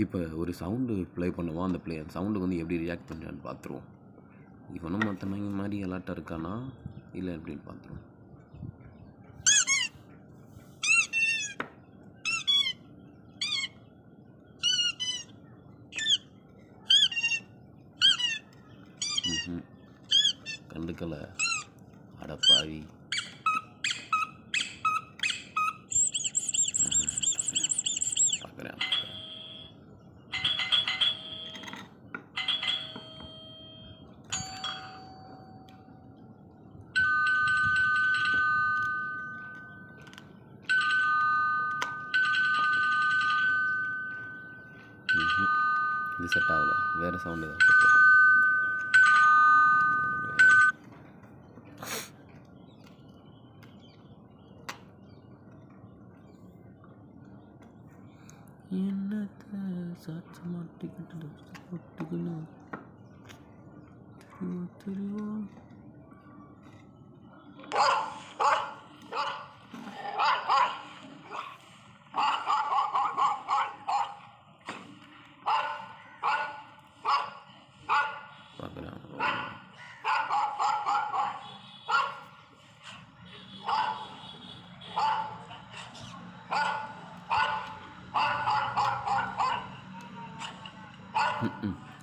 இப்போ ஒரு sound play பண்ணுவோம். அந்த சவுண்டுக்கு வந்து எப்படி ரியாக்ட் பண்ணுறான்னு பார்த்துருவோம். இவனும் மற்றவங்க மாதிரி அலர்ட்டாக இருக்கானா இல்லை எப்படின்னு பார்த்துருவோம். கண்டுக்கலை அடப்பாவி. பார்க்குறேன் இது செட் ஆகலை. வேறு சவுண்டு தான் போட்டு என்னத்தை சாட்சி மாட்டிக்கிட்டு போட்டுக்கணும் தெரியுமா பார்க்குறேன்.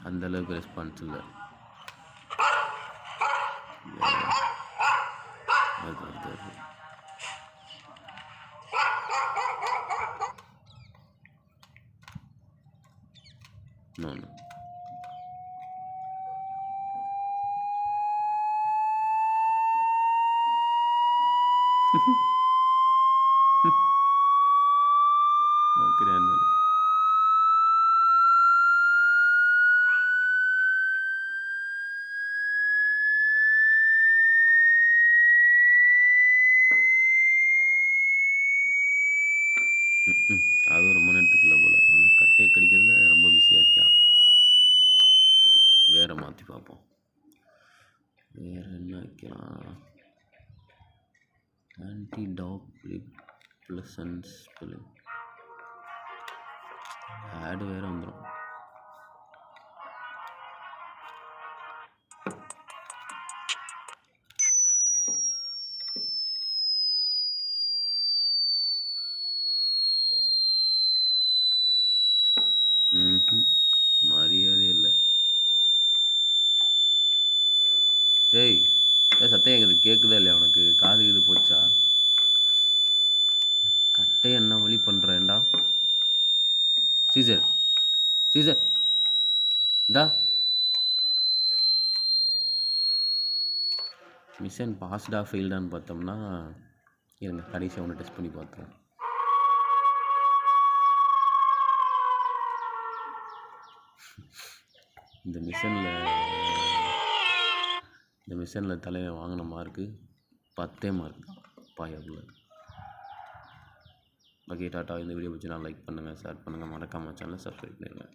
அந்த அளவுக்கு ரெஸ்பான்ஸ் இல்லை. No. பார்க்குறேன். அதுவும் ரொம்ப நேரத்துக்கு இல்லை போல். வந்து கட்டையை கடிக்கிறதுல ரொம்ப பிஸியாக இருக்கான். சரி, வேறு மாற்றி பார்ப்போம். வேறு என்ன வைக்கலாம்? ஆன்டி டாக் ப்ளசன்ஸ் ஸ்பெல்லிங் ஆடு வேறு வந்துடும். மரியாதை இல்லை. ஏய் சத்தம் கேட்குதா இல்லையா உனக்கு? காது இது போச்சா? கட்டை என்ன வழி பண்ணுறேன்டா சீசர் டா. மிஷன் பாஸ்டா ஃபெயில்டான்னு பார்த்தோம்னா இருங்க கடைசி அவனை டெஸ்ட் பண்ணி பார்த்தோம். இந்த மிஷனில் தலைவன் வாங்கின மார்க்கு 10 மார்க் பாயக்குள்ள. Okay tata. இந்த வீடியோ பிடிச்சி நான் லைக் பண்ணுங்கள், ஷேர் பண்ணுங்கள், மறக்காமல் சேனலை சப்ஸ்கிரைப் பண்ணுங்கள்.